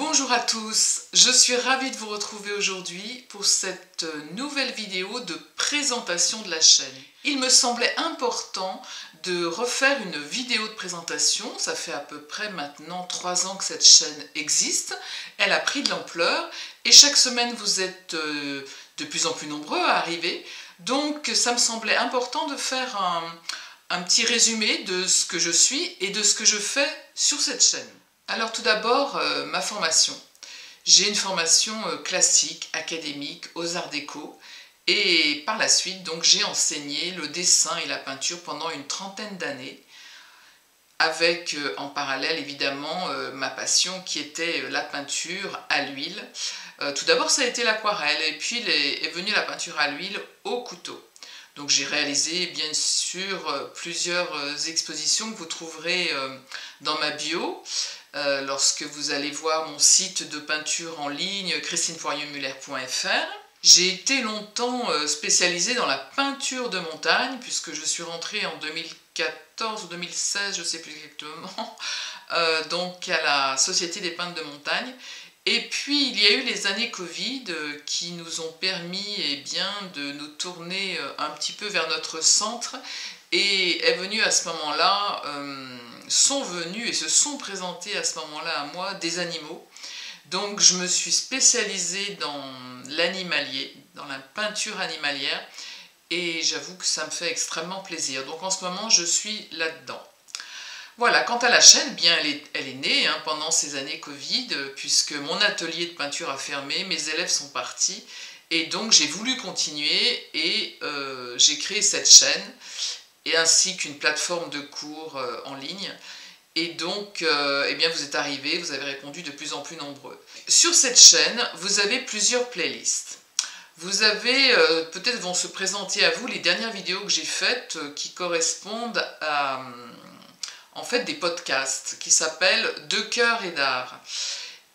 Bonjour à tous, je suis ravie de vous retrouver aujourd'hui pour cette nouvelle vidéo de présentation de la chaîne. Il me semblait important de refaire une vidéo de présentation, ça fait à peu près maintenant 3 ans que cette chaîne existe, elle a pris de l'ampleur et chaque semaine vous êtes de plus en plus nombreux à arriver, donc ça me semblait important de faire un petit résumé de ce que je suis et de ce que je fais sur cette chaîne. Alors tout d'abord, ma formation. J'ai une formation classique, académique, aux arts déco et par la suite, donc, j'ai enseigné le dessin et la peinture pendant une trentaine d'années avec en parallèle évidemment ma passion qui était la peinture à l'huile. Tout d'abord ça a été l'aquarelle et puis est venue la peinture à l'huile au couteau. Donc j'ai réalisé bien sûr plusieurs expositions que vous trouverez dans ma bio. Lorsque vous allez voir mon site de peinture en ligne christinepoiriermuller.fr. J'ai été longtemps spécialisée dans la peinture de montagne puisque je suis rentrée en 2014 ou 2016, je ne sais plus exactement, donc à la Société des peintres de montagne. Et puis il y a eu les années Covid qui nous ont permis de nous tourner un petit peu vers notre centre et est venu à ce moment-là, sont venus et se sont présentés à ce moment-là à moi des animaux. Donc je me suis spécialisée dans l'animalier, dans la peinture animalière et j'avoue que ça me fait extrêmement plaisir. Donc en ce moment je suis là-dedans. Voilà, quant à la chaîne, bien elle est née pendant ces années Covid, puisque mon atelier de peinture a fermé, mes élèves sont partis, et donc j'ai voulu continuer et j'ai créé cette chaîne, et ainsi qu'une plateforme de cours en ligne. Et donc, vous êtes arrivés, vous avez répondu de plus en plus nombreux. Sur cette chaîne, vous avez plusieurs playlists. Vous avez, peut-être vont se présenter à vous les dernières vidéos que j'ai faites qui correspondent à... en fait des podcasts qui s'appellent De cœur et d'art.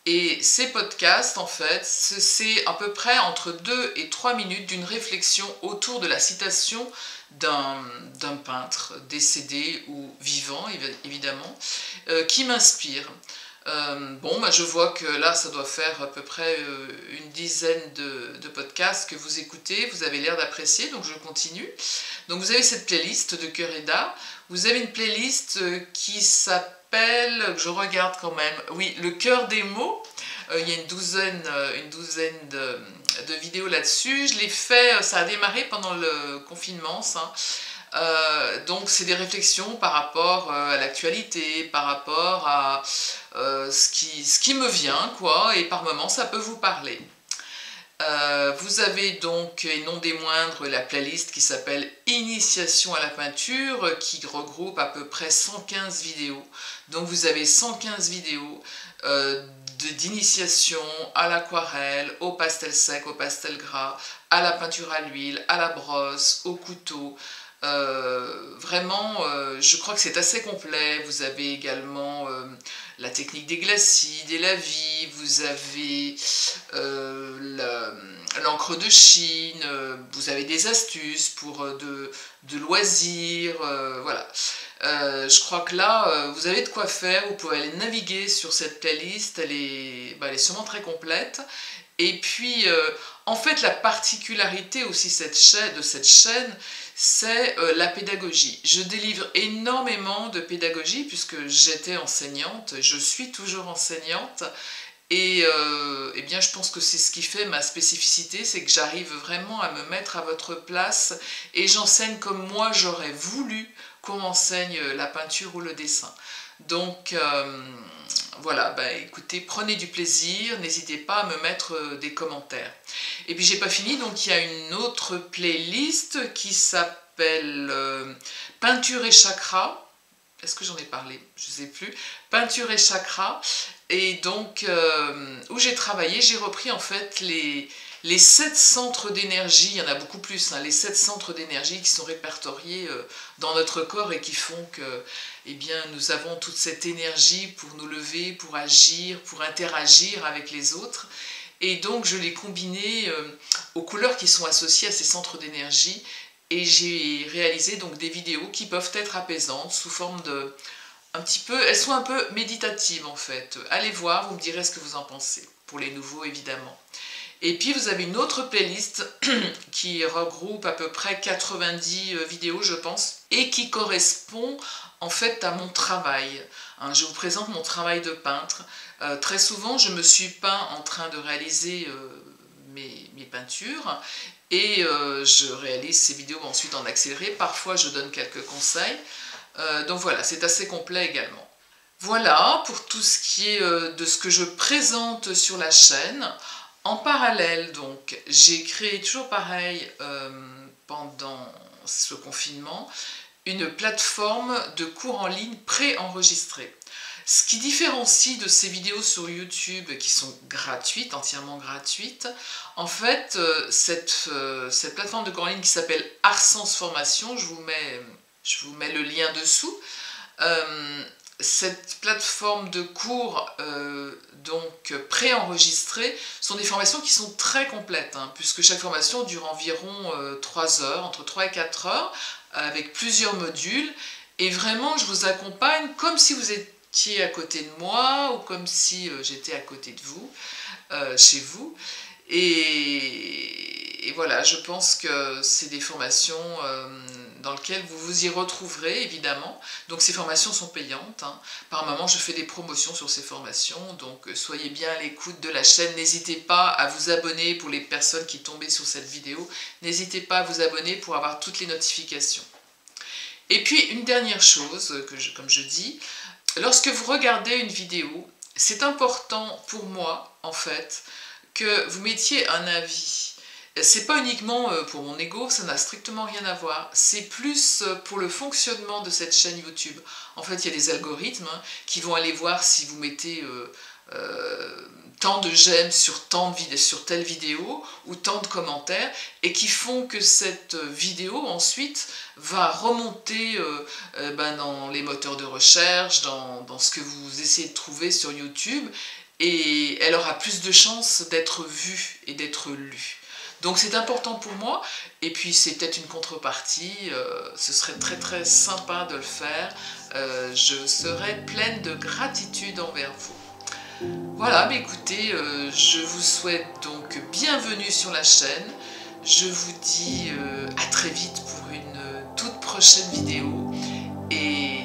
Et ces podcasts, en fait, c'est à peu près entre 2 et 3 minutes d'une réflexion autour de la citation d'un peintre décédé ou vivant, évidemment, qui m'inspire. Je vois que là, ça doit faire à peu près une dizaine de podcasts que vous écoutez, vous avez l'air d'apprécier, donc je continue. Donc vous avez cette playlist de cœur et d'art, vous avez une playlist qui s'appelle, je regarde quand même, oui, le cœur des mots, il y a une douzaine de vidéos là-dessus, je l'ai fait, ça a démarré pendant le confinement, ça. Donc c'est des réflexions par rapport à l'actualité, par rapport à ce qui me vient, quoi, et par moments ça peut vous parler. Vous avez donc, et non des moindres, la playlist qui s'appelle Initiation à la peinture, qui regroupe à peu près 115 vidéos. Donc vous avez 115 vidéos d'initiation à l'aquarelle, au pastel sec, au pastel gras, à la peinture à l'huile, à la brosse, au couteau. Vraiment, je crois que c'est assez complet. Vous avez également la technique des glacis, des lavis, vous avez l'encre de Chine, vous avez des astuces pour de loisirs, voilà. Je crois que là, vous avez de quoi faire, vous pouvez aller naviguer sur cette playlist, elle est sûrement très complète. Et puis, en fait, la particularité aussi de cette chaîne, c'est la pédagogie. Je délivre énormément de pédagogie puisque j'étais enseignante, je suis toujours enseignante. Et je pense que c'est ce qui fait ma spécificité, c'est que j'arrive vraiment à me mettre à votre place et j'enseigne comme moi j'aurais voulu qu'on enseigne la peinture ou le dessin. Donc voilà, écoutez, prenez du plaisir, n'hésitez pas à me mettre des commentaires. Et puis j'ai pas fini, donc il y a une autre playlist qui s'appelle Peinture et Chakra. Est-ce que j'en ai parlé? Je ne sais plus. Peinture et Chakra. Et donc, où j'ai travaillé, j'ai repris en fait les 7 centres d'énergie, il y en a beaucoup plus, les 7 centres d'énergie qui sont répertoriés dans notre corps et qui font que nous avons toute cette énergie pour nous lever, pour agir, pour interagir avec les autres. Et donc je l'ai combiné aux couleurs qui sont associées à ces centres d'énergie et j'ai réalisé donc des vidéos qui peuvent être apaisantes sous forme elles sont un peu méditatives en fait. Allez voir, vous me direz ce que vous en pensez, pour les nouveaux évidemment. Et puis vous avez une autre playlist qui regroupe à peu près 90 vidéos je pense, et qui correspond en fait à mon travail. Je vous présente mon travail de peintre. Très souvent je me suis peint en train de réaliser mes peintures, et je réalise ces vidéos ensuite en accéléré. Parfois je donne quelques conseils. Donc voilà, c'est assez complet également. Voilà pour tout ce qui est de ce que je présente sur la chaîne. En parallèle, donc, j'ai créé toujours pareil pendant ce confinement, une plateforme de cours en ligne préenregistrée. Ce qui différencie de ces vidéos sur YouTube qui sont gratuites, entièrement gratuites, en fait, cette plateforme de cours en ligne qui s'appelle Arsens Formation, je vous mets le lien dessous. Cette plateforme de cours donc préenregistrées sont des formations qui sont très complètes, puisque chaque formation dure environ 3 heures, entre 3 et 4 heures, avec plusieurs modules, et vraiment je vous accompagne comme si vous étiez à côté de moi, ou comme si j'étais à côté de vous, chez vous, et voilà, je pense que c'est des formations dans lesquelles vous vous y retrouverez évidemment. Donc ces formations sont payantes. Par moment je fais des promotions sur ces formations, donc soyez bien à l'écoute de la chaîne. N'hésitez pas à vous abonner pour les personnes qui tombaient sur cette vidéo. N'hésitez pas à vous abonner pour avoir toutes les notifications. Et puis une dernière chose, comme je dis, lorsque vous regardez une vidéo, c'est important pour moi en fait que vous mettiez un avis. C'est pas uniquement pour mon ego, ça n'a strictement rien à voir. C'est plus pour le fonctionnement de cette chaîne YouTube. En fait, il y a des algorithmes qui vont aller voir si vous mettez tant de j'aime sur telle vidéo ou tant de commentaires, et qui font que cette vidéo ensuite va remonter dans les moteurs de recherche, dans ce que vous essayez de trouver sur YouTube, et elle aura plus de chances d'être vue et d'être lue. Donc c'est important pour moi, et puis c'est peut-être une contrepartie, ce serait très très sympa de le faire, je serais pleine de gratitude envers vous. Voilà, mais écoutez, je vous souhaite donc bienvenue sur la chaîne, je vous dis à très vite pour une toute prochaine vidéo, et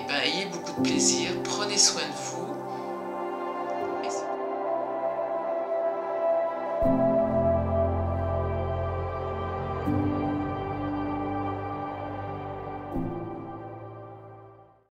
ayez beaucoup de plaisir, prenez soin de vous.